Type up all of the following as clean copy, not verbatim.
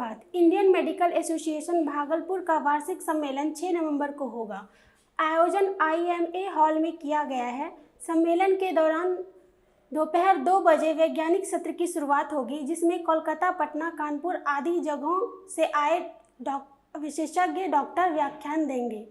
सुप्रभात। Indian medical association Bhagalpur का वार्षिक सम्मेलन 6 नवंबर को होगा। आयोजन IMA हॉल में किया गया है। सम्मेलन के दौरान दोपहर 2 बजे वैज्ञानिक सत्र की शुरुआत होगी, जिसमें कोलकाता, पटना, कानपुर आदि जगहों से आए विशेषज्ञ डॉक्टर व्याख्यान देंगे।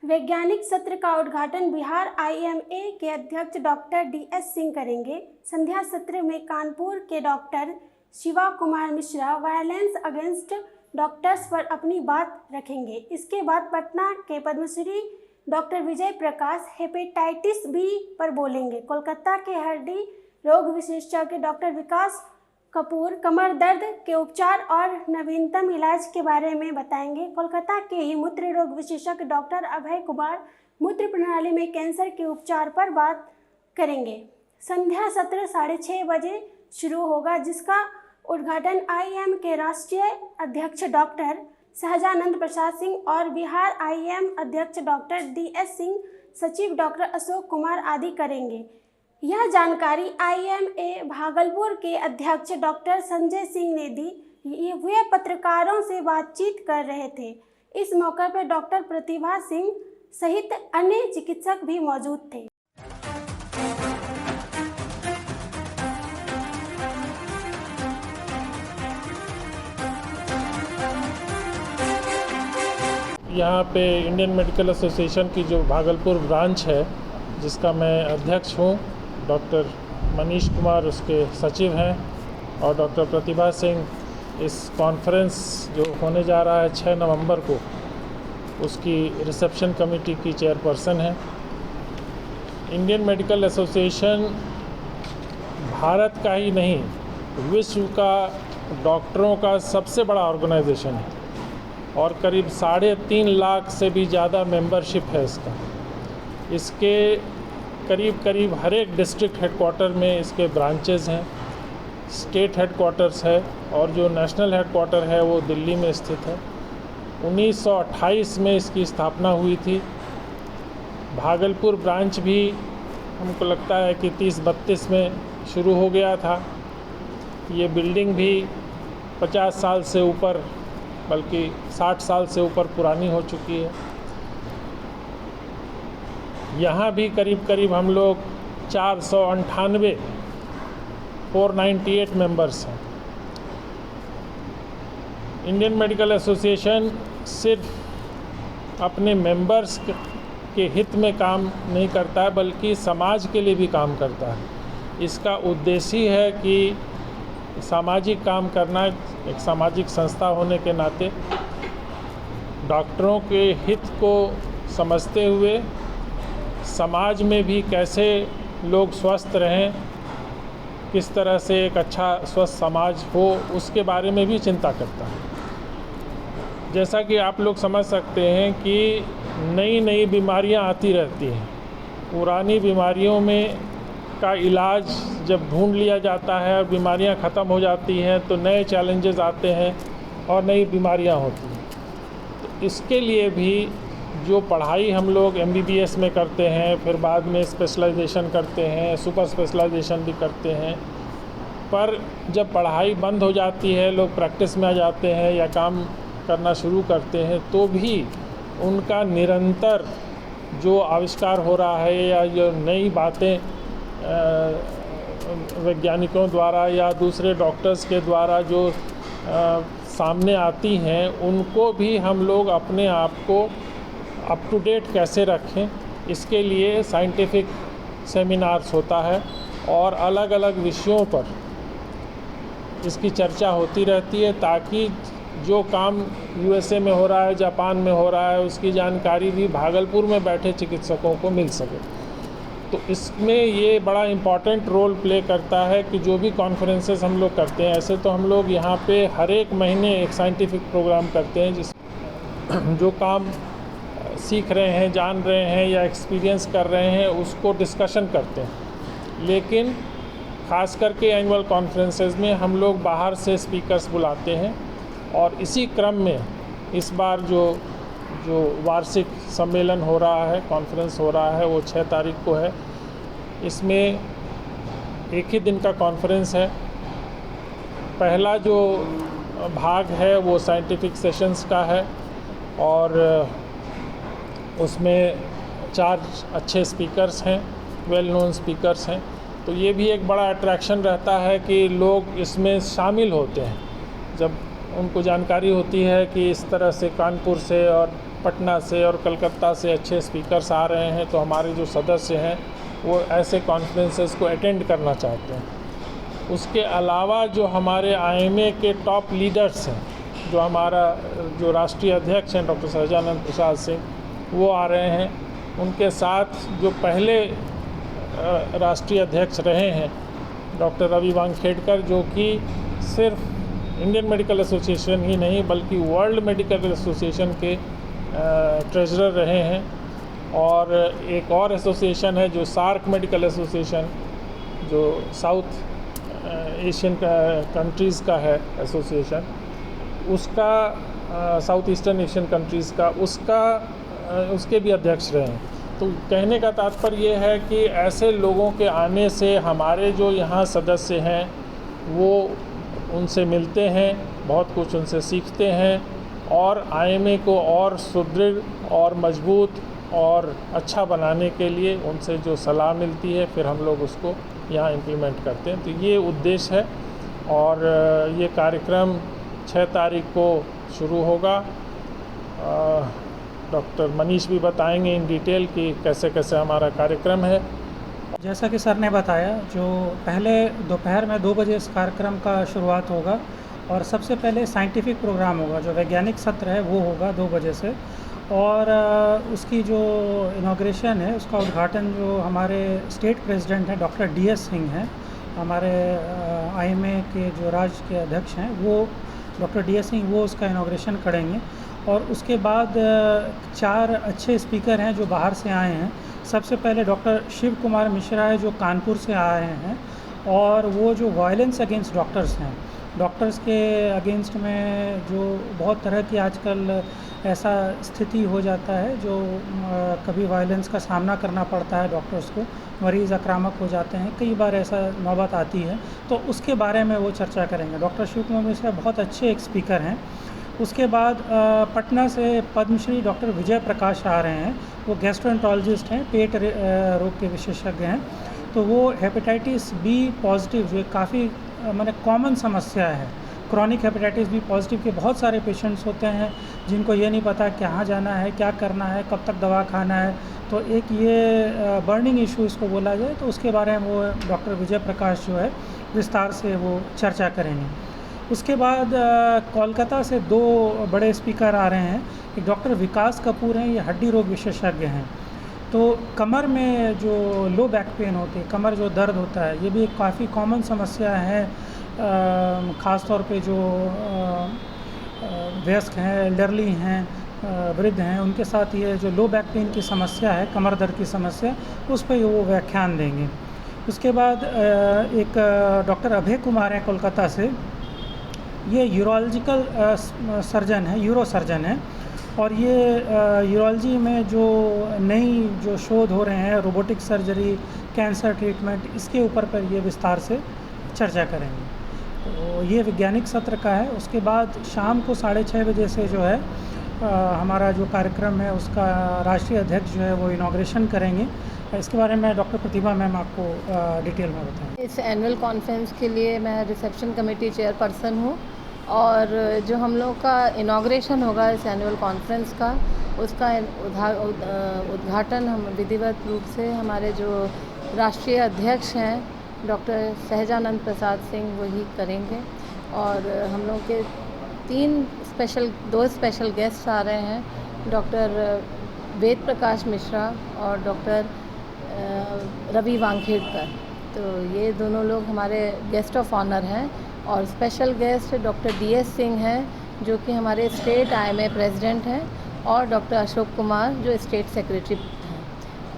वैज्ञानिक सत्र का उद्घाटन बिहार IMA के अध्यक्ष डॉक्टर DS सिंह करेंगे। संध्या सत्र में कानपुर के doctor Shiva Kumar Mishra violence against doctors पर अपनी बात रखेंगे। इसके बाद पटना के Padmashri doctor Vijay Prakash hepatitis B पर बोलेंगे। कोलकाता के हड्डी रोग विशेषज्ञ डॉक्टर विकास कपूर कमर दर्द के उपचार और नवीनतम इलाज के बारे में बताएंगे। कोलकाता के ही मूत्र रोग विशेषज्ञ डॉक्टर अभय कुमार मूत्र प्रणाली में कैंसर के उपचार पर बात करेंगे। संध्या सत्र 6:30 बजे शुरू होगा, जिसका उद्घाटन IM के राष्ट्रीय अध्यक्ष डॉक्टर सहजानंद प्रसाद सिंह और बिहार IM अध्यक्ष डॉक्टर DS सिंह, सचिव डॉक्टर अशोक कुमार आदि करेंगे। यह जानकारी IMA भागलपुर के अध्यक्ष डॉक्टर संजय सिंह ने दी। वे पत्रकारों से बातचीत कर रहे थे। इस मौके पर डॉक्टर प्रतिभा सिंह सहित अन्य चिकित्सक भी मौजूद थे। यहाँ पे इंडियन मेडिकल एसोसिएशन की जो भागलपुर ब्रांच है, जिसका मैं अध्यक्ष हूँ, डॉक्टर मनीष कुमार उसके सचिव हैं और डॉक्टर प्रतिभा सिंह इस कॉन्फ्रेंस जो होने जा रहा है 6 नवंबर को, उसकी रिसेप्शन कमेटी की चेयरपर्सन है। इंडियन मेडिकल एसोसिएशन भारत का ही नहीं, विश्व का डॉक्टरों का सबसे बड़ा ऑर्गेनाइजेशन है और करीब 3.5 लाख से भी ज़्यादा मेंबरशिप है इसका। इसके करीब हर एक डिस्ट्रिक्ट हेडक्वार्टर में इसके ब्रांचेज़ हैं, स्टेट हेडक्वार्टर्स है और जो नेशनल हेडक्वार्टर है वो दिल्ली में स्थित है। 1928 में इसकी स्थापना हुई थी। भागलपुर ब्रांच भी हमको लगता है कि 30-32 में शुरू हो गया था। ये बिल्डिंग भी 50 साल से ऊपर, बल्कि 60 साल से ऊपर पुरानी हो चुकी है। यहाँ भी करीब हम लोग 498 मेंबर्स हैं। इंडियन मेडिकल एसोसिएशन सिर्फ अपने मेंबर्स के हित में काम नहीं करता है, बल्कि समाज के लिए भी काम करता है। इसका उद्देश्य है कि सामाजिक काम करना, एक सामाजिक संस्था होने के नाते डॉक्टरों के हित को समझते हुए समाज में भी कैसे लोग स्वस्थ रहें, किस तरह से एक अच्छा स्वस्थ समाज हो, उसके बारे में भी चिंता करता है। जैसा कि आप लोग समझ सकते हैं कि नई बीमारियां आती रहती हैं। पुरानी बीमारियों में का इलाज जब ढूंढ लिया जाता है और बीमारियां ख़त्म हो जाती हैं, तो नए चैलेंजेस आते हैं और नई बीमारियां होती हैं। तो इसके लिए भी जो पढ़ाई हम लोग MBBS में करते हैं, फिर बाद में स्पेशलाइजेशन करते हैं, सुपर स्पेशलाइजेशन भी करते हैं, पर जब पढ़ाई बंद हो जाती है, लोग प्रैक्टिस में आ जाते हैं या काम करना शुरू करते हैं, तो भी उनका निरंतर जो आविष्कार हो रहा है या जो नई बातें वैज्ञानिकों द्वारा या दूसरे डॉक्टर्स के द्वारा जो सामने आती हैं, उनको भी हम लोग अपने आप को अप टू डेट कैसे रखें, इसके लिए साइंटिफिक सेमिनार्स होता है और अलग विषयों पर इसकी चर्चा होती रहती है, ताकि जो काम USA में हो रहा है, जापान में हो रहा है, उसकी जानकारी भी भागलपुर में बैठे चिकित्सकों को मिल सके। तो इसमें ये बड़ा इम्पॉर्टेंट रोल प्ले करता है कि जो भी कॉन्फ्रेंसेस हम लोग करते हैं, ऐसे तो हम लोग यहाँ पे हर एक महीने एक साइंटिफिक प्रोग्राम करते हैं, जिस जो काम सीख रहे हैं, जान रहे हैं या एक्सपीरियंस कर रहे हैं, उसको डिस्कशन करते हैं। लेकिन ख़ास करके एनुअल कॉन्फ्रेंसेस में हम लोग बाहर से स्पीकर्स बुलाते हैं और इसी क्रम में इस बार जो वार्षिक सम्मेलन हो रहा है, कॉन्फ्रेंस हो रहा है, वो 6 तारीख को है। इसमें एक ही दिन का कॉन्फ्रेंस है। पहला जो भाग है वो साइंटिफिक सेशंस का है और उसमें 4 अच्छे स्पीकर्स हैं, वेल नोन स्पीकर्स हैं। तो ये भी एक बड़ा अट्रैक्शन रहता है कि लोग इसमें शामिल होते हैं। जब उनको जानकारी होती है कि इस तरह से कानपुर से और पटना से और कलकत्ता से अच्छे स्पीकर्स आ रहे हैं, तो हमारे जो सदस्य हैं वो ऐसे कॉन्फ्रेंसेस को अटेंड करना चाहते हैं। उसके अलावा जो हमारे IMA के टॉप लीडर्स हैं, जो हमारा जो राष्ट्रीय अध्यक्ष हैं डॉक्टर सहजानंद प्रसाद सिंह, वो आ रहे हैं। उनके साथ जो पहले राष्ट्रीय अध्यक्ष रहे हैं डॉक्टर रवि वानखेड़कर, जो कि सिर्फ इंडियन मेडिकल एसोसिएशन ही नहीं बल्कि वर्ल्ड मेडिकल एसोसिएशन के ट्रेजरर रहे हैं। और एक और एसोसिएशन है जो सार्क मेडिकल एसोसिएशन, जो साउथ एशियन कंट्रीज़ का है एसोसिएशन, उसका साउथ ईस्टर्न एशियन कंट्रीज़ का उसके भी अध्यक्ष रहे हैं। तो कहने का तात्पर्य ये है कि ऐसे लोगों के आने से हमारे जो यहाँ सदस्य हैं वो उनसे मिलते हैं, बहुत कुछ उनसे सीखते हैं और IMA को और सुदृढ़ और मजबूत और अच्छा बनाने के लिए उनसे जो सलाह मिलती है फिर हम लोग उसको यहाँ इम्प्लीमेंट करते हैं। तो ये उद्देश्य है और ये कार्यक्रम 6 तारीख को शुरू होगा। डॉक्टर मनीष भी बताएंगे इन डिटेल कि कैसे कैसे हमारा कार्यक्रम है। जैसा कि सर ने बताया, जो पहले दोपहर में 2 बजे इस कार्यक्रम का शुरुआत होगा और सबसे पहले साइंटिफिक प्रोग्राम होगा, जो वैज्ञानिक सत्र है वो होगा 2 बजे से। और उसकी जो इनॉग्रेशन है, उसका उद्घाटन जो हमारे स्टेट प्रेसिडेंट हैं डॉक्टर DS सिंह हैं, हमारे IMA के जो राज्य के अध्यक्ष हैं, वो डॉक्टर DS सिंह वो उसका इनॉग्रेशन करेंगे। और उसके बाद 4 अच्छे स्पीकर हैं जो बाहर से आए हैं। सबसे पहले डॉक्टर शिव कुमार मिश्रा है जो कानपुर से आए हैं और वो जो वायलेंस अगेंस्ट डॉक्टर्स हैं, डॉक्टर्स के अगेंस्ट में जो बहुत तरह की आजकल ऐसा स्थिति हो जाता है जो कभी वायलेंस का सामना करना पड़ता है डॉक्टर्स को, मरीज़ आक्रामक हो जाते हैं, कई बार ऐसा नौबत आती है, तो उसके बारे में वो चर्चा करेंगे। डॉक्टर शिव कुमार मिश्रा बहुत अच्छे एक स्पीकर हैं। उसके बाद पटना से पद्मश्री डॉक्टर विजय प्रकाश आ रहे हैं। वो गैस्ट्रोएंटरोलॉजिस्ट हैं, पेट रोग के विशेषज्ञ हैं। तो वो हेपेटाइटिस B पॉजिटिव जो काफ़ी माने कॉमन समस्या है, क्रॉनिक हेपेटाइटिस B पॉजिटिव के बहुत सारे पेशेंट्स होते हैं जिनको ये नहीं पता कहाँ जाना है, क्या करना है, कब तक दवा खाना है। तो एक ये बर्निंग इशू इसको बोला जाए, तो उसके बारे में वो डॉक्टर विजय प्रकाश जो है विस्तार से वो चर्चा करेंगे। उसके बाद कोलकाता से 2 बड़े स्पीकर आ रहे हैं। एक डॉक्टर विकास कपूर हैं, ये हड्डी रोग विशेषज्ञ हैं। तो कमर में जो लो बैक पेन होती है, कमर जो दर्द होता है, ये भी एक काफ़ी कॉमन समस्या है। ख़ास तौर पे जो वयस्क हैं, एल्डरली हैं, वृद्ध हैं, उनके साथ ये जो लो बैक पेन की समस्या है, कमर दर्द की समस्या, उस पर वो व्याख्यान देंगे। उसके बाद एक डॉक्टर अभय कुमार हैं कोलकाता से, ये यूरोलॉजिकल सर्जन है, यूरो सर्जन है और ये यूरोलॉजी में जो नई जो शोध हो रहे हैं, रोबोटिक सर्जरी, कैंसर ट्रीटमेंट, इसके ऊपर पर ये विस्तार से चर्चा करेंगे। तो ये वैज्ञानिक सत्र का है। उसके बाद शाम को 6:30 बजे से जो है हमारा जो कार्यक्रम है उसका राष्ट्रीय अध्यक्ष जो है वो इनॉग्रेशन करेंगे। इसके बारे में डॉक्टर प्रतिभा मैम आपको डिटेल में बताएं। इस एनुअल कॉन्फ्रेंस के लिए मैं रिसेप्शन कमेटी चेयरपर्सन हूँ और जो हम लोग का इनॉग्रेशन होगा इस एनुअल कॉन्फ्रेंस का, उसका उद्घाटन हम विधिवत रूप से हमारे जो राष्ट्रीय अध्यक्ष हैं डॉक्टर सहजानंद प्रसाद सिंह वही करेंगे। और हम लोग के 2 स्पेशल गेस्ट आ रहे हैं, डॉक्टर वेद प्रकाश मिश्रा और डॉक्टर रवि वानखेड़कर। तो ये दोनों लोग हमारे गेस्ट ऑफ ऑनर हैं। और special guest doctor DS Singh हैं जो कि हमारे स्टेट IMA प्रेसिडेंट हैं, और डॉक्टर अशोक कुमार जो स्टेट सेक्रेटरी हैं।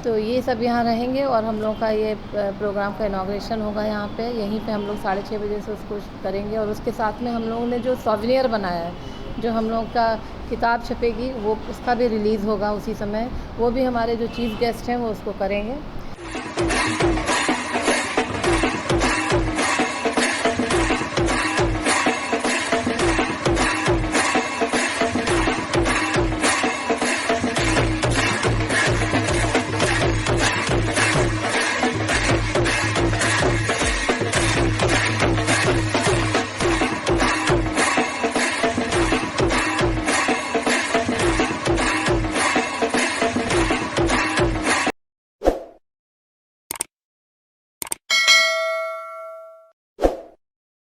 तो ये सब यहाँ रहेंगे और हम लोग का ये प्रोग्राम का इनॉग्रेशन होगा यहाँ पे, यहीं पे हम लोग 6:30 बजे से उसको करेंगे। और उसके साथ में हम लोगों ने जो सॉवेनियर बनाया है, जो हम लोग का किताब छपेगी, वो उसका भी रिलीज़ होगा उसी समय, वो भी हमारे जो चीफ गेस्ट हैं वो उसको करेंगे।